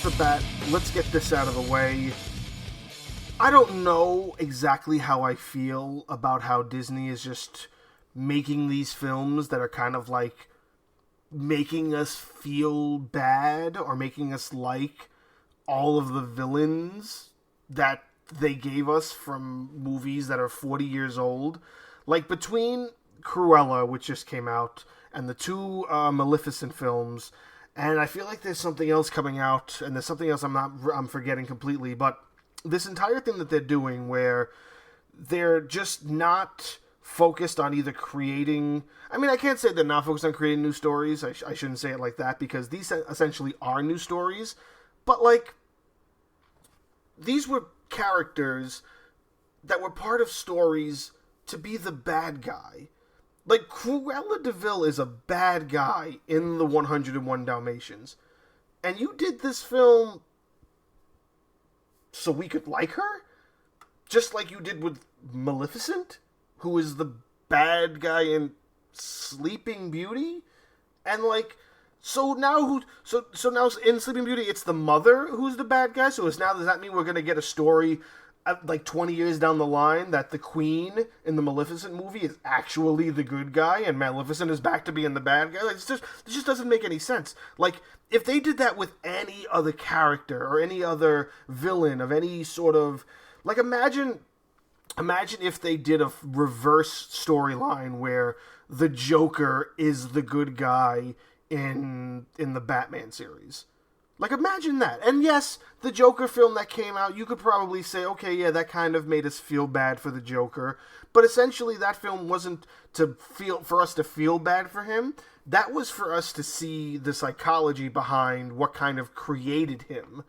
off the bat, let's get this out of the way. I don't know exactly how I feel about how Disney is just making these films that are kind of like making us feel bad or making us like all of the villains that they gave us from movies that are 40 years old. Like between Cruella, which just came out, and the two Maleficent films, and I feel like there's something else coming out, and there's something else I'm forgetting completely, but this entire thing that they're doing where they're just not focused on either creating... I mean, I can't say they're not focused on creating new stories. I shouldn't say it like that, because these essentially are new stories. But, like, these were characters that were part of stories to be the bad guy. Like, Cruella de Vil is a bad guy in the 101 Dalmatians. And you did this film so we could like her? Just like you did with Maleficent, who is the bad guy in Sleeping Beauty? And like, so now now in Sleeping Beauty it's the mother who's the bad guy? So does that mean we're gonna get a story like 20 years down the line that the queen in the Maleficent movie is actually the good guy and Maleficent is back to being the bad guy? Like, it just doesn't make any sense. Like, if they did that with any other character or any other villain of any sort of... Like, imagine if they did a reverse storyline where the Joker is the good guy in the Batman series. Like, imagine that. And yes, the Joker film that came out, you could probably say, okay, yeah, that kind of made us feel bad for the Joker. But essentially, that film wasn't for us to feel bad for him. That was for us to see the psychology behind what kind of created him.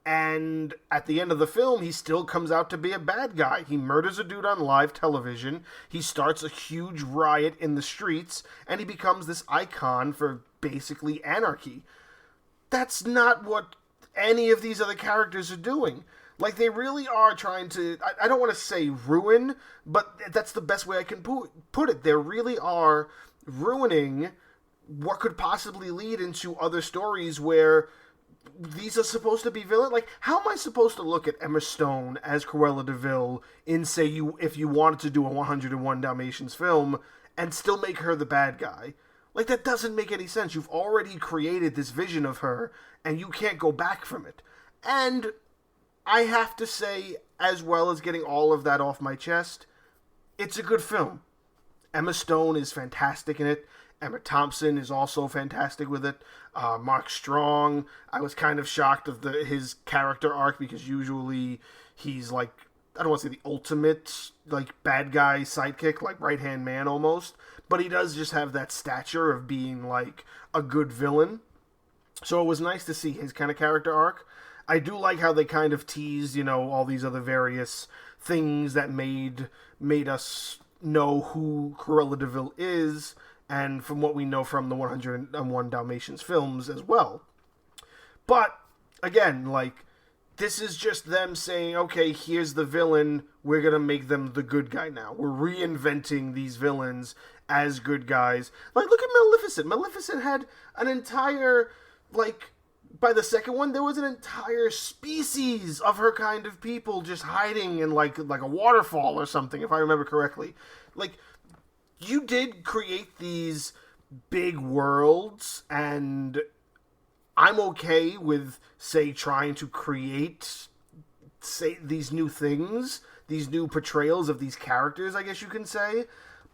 And at the end of the film, he still comes out to be a bad guy. He murders a dude on live television. He starts a huge riot in the streets. And he becomes this icon for basically anarchy. That's not what any of these other characters are doing. Like, they really are trying to... I don't want to say ruin, but that's the best way I can put it. They really are ruining what could possibly lead into other stories where these are supposed to be villain. Like, how am I supposed to look at Emma Stone as Cruella de Vil in, say, if you wanted to do a 101 Dalmatians film and still make her the bad guy? Like, that doesn't make any sense. You've already created this vision of her, and you can't go back from it. And I have to say, as well as getting all of that off my chest, it's a good film. Emma Stone is fantastic in it. Emma Thompson is also fantastic with it. Mark Strong, I was kind of shocked of his character arc, because usually he's like, I don't want to say the ultimate, like, bad guy sidekick, like right-hand man almost, but he does just have that stature of being, like, a good villain. So it was nice to see his kind of character arc. I do like how they kind of teased, all these other various things that made us know who Cruella de Vil is, and from what we know from the 101 Dalmatians films as well. But, again, like, this is just them saying, okay, here's the villain, we're gonna make them the good guy now. We're reinventing these villains as good guys. Like, look at Maleficent. Maleficent had an entire, like, by the second one, there was an entire species of her kind of people just hiding in, like a waterfall or something, if I remember correctly. Like, you did create these big worlds, and I'm okay with, say, trying to create, say, these new things, these new portrayals of these characters, I guess you can say.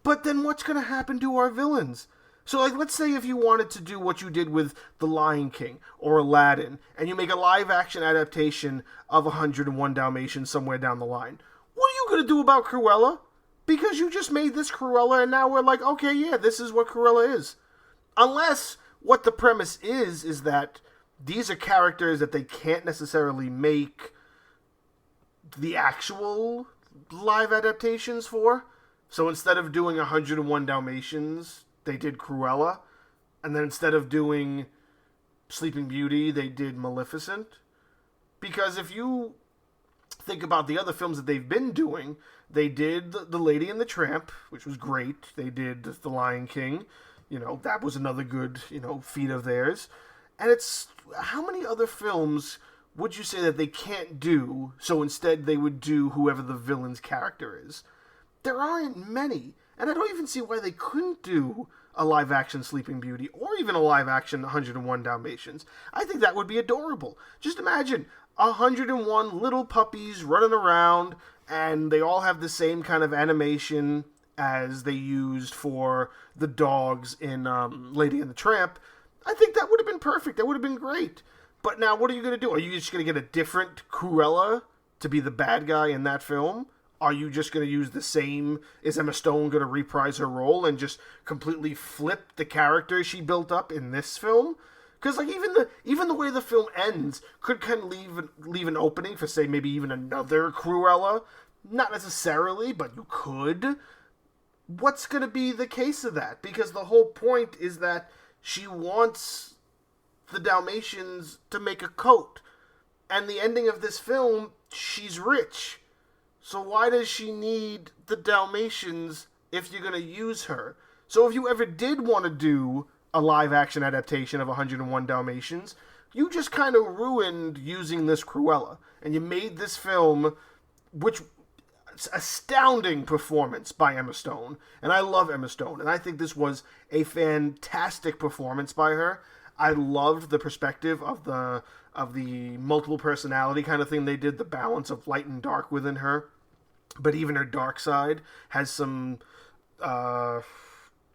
But then what's going to happen to our villains? So, like, let's say if you wanted to do what you did with The Lion King or Aladdin, and you make a live-action adaptation of 101 Dalmatians somewhere down the line. What are you going to do about Cruella? Because you just made this Cruella, and now we're like, okay, yeah, this is what Cruella is. Unless what the premise is that these are characters that they can't necessarily make the actual live adaptations for. So instead of doing 101 Dalmatians, they did Cruella. And then instead of doing Sleeping Beauty, they did Maleficent. Because if you think about the other films that they've been doing, they did The Lady and the Tramp, which was great. They did The Lion King. That was another good, feat of theirs. And it's, how many other films would you say that they can't do, so instead they would do whoever the villain's character is? There aren't many. And I don't even see why they couldn't do a live-action Sleeping Beauty, or even a live-action 101 Dalmatians. I think that would be adorable. Just imagine 101 little puppies running around, and they all have the same kind of animation as they used for the dogs in Lady and the Tramp. I think that would have been perfect. That would have been great. But now, what are you going to do? Are you just going to get a different Cruella to be the bad guy in that film? Are you just going to use the same? Is Emma Stone going to reprise her role and just completely flip the character she built up in this film? Because like even the way the film ends could kind of leave an opening for, say, maybe even another Cruella. Not necessarily, but you could. What's going to be the case of that? Because the whole point is that she wants the Dalmatians to make a coat. And the ending of this film, she's rich. So why does she need the Dalmatians if you're going to use her? So if you ever did want to do a live-action adaptation of 101 Dalmatians, you just kind of ruined using this Cruella. And you made this film, which... astounding performance by Emma Stone. And I love Emma Stone. And I think this was a fantastic performance by her. I loved the perspective of the multiple personality kind of thing they did, the balance of light and dark within her. But even her dark side has some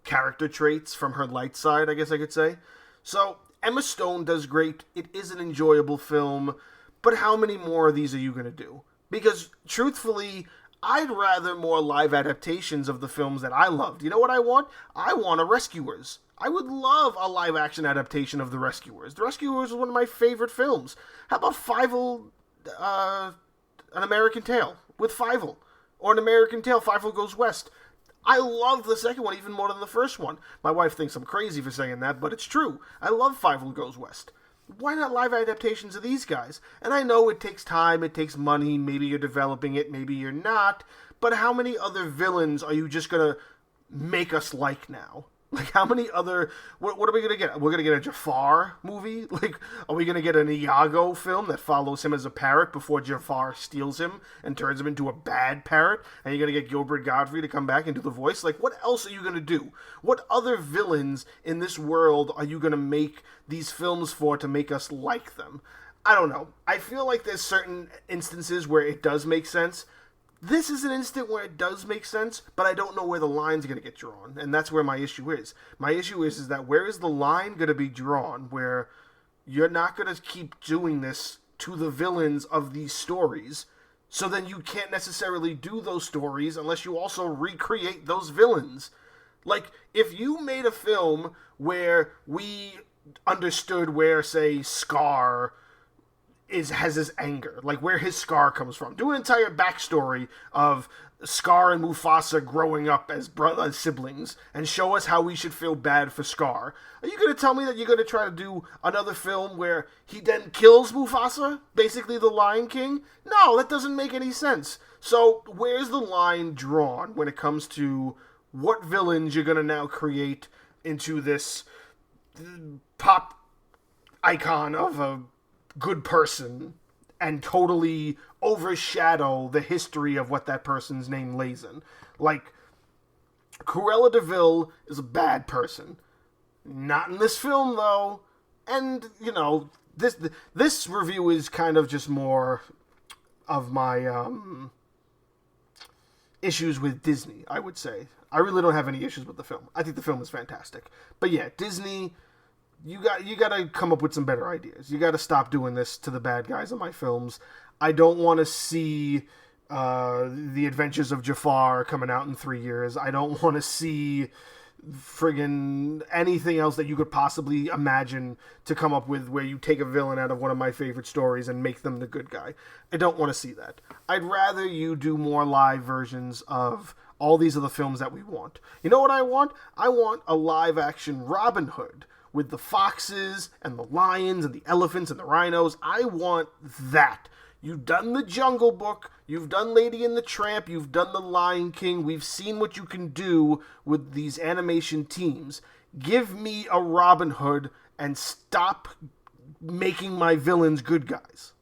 character traits from her light side, I guess I could say. So Emma Stone does great. It is an enjoyable film. But how many more of these are you going to do? Because truthfully, I'd rather more live adaptations of the films that I loved. You know what I want? I want a Rescuers. I would love a live-action adaptation of The Rescuers. The Rescuers is one of my favorite films. How about An American Tail with Fievel? Or An American Tail, Fievel Goes West. I love the second one even more than the first one. My wife thinks I'm crazy for saying that, but it's true. I love Fievel Goes West. Why not live adaptations of these guys? And I know it takes time, it takes money, maybe you're developing it, maybe you're not, but how many other villains are you just going to make us like now? Like, how many other... What are we going to get? We're going to get a Jafar movie? Like, are we going to get an Iago film that follows him as a parrot before Jafar steals him and turns him into a bad parrot? And you're going to get Gilbert Gottfried to come back and do the voice? Like, what else are you going to do? What other villains in this world are you going to make these films for to make us like them? I don't know. I feel like there's certain instances where it does make sense. This is an instant where it does make sense, but I don't know where the line's going to get drawn, and that's where my issue is. My issue is that where is the line going to be drawn where you're not going to keep doing this to the villains of these stories, so then you can't necessarily do those stories unless you also recreate those villains. Like, if you made a film where we understood where, say, Scar... has his anger, like where his scar comes from. Do an entire backstory of Scar and Mufasa growing up as siblings, and show us how we should feel bad for Scar. Are you going to tell me that you're going to try to do another film where he then kills Mufasa, basically the Lion King? No, that doesn't make any sense. So where's the line drawn when it comes to what villains you're going to now create into this pop icon of a good person and totally overshadow the history of what that person's name lays in? Like, Cruella de Vil is a bad person. Not in this film, though. And, you know, this review is kind of just more of my issues with Disney, I would say. I really don't have any issues with the film. I think the film is fantastic. But yeah, Disney... You got to come up with some better ideas. You got to stop doing this to the bad guys in my films. I don't want to see The Adventures of Jafar coming out in 3 years. I don't want to see friggin' anything else that you could possibly imagine to come up with where you take a villain out of one of my favorite stories and make them the good guy. I don't want to see that. I'd rather you do more live versions of all these other films that we want. You know what I want? I want a live-action Robin Hood with the foxes and the lions and the elephants and the rhinos. I want that. You've done the Jungle Book, you've done Lady and the Tramp, you've done the Lion King. We've seen what you can do with these animation teams. Give me a Robin Hood and stop making my villains good guys.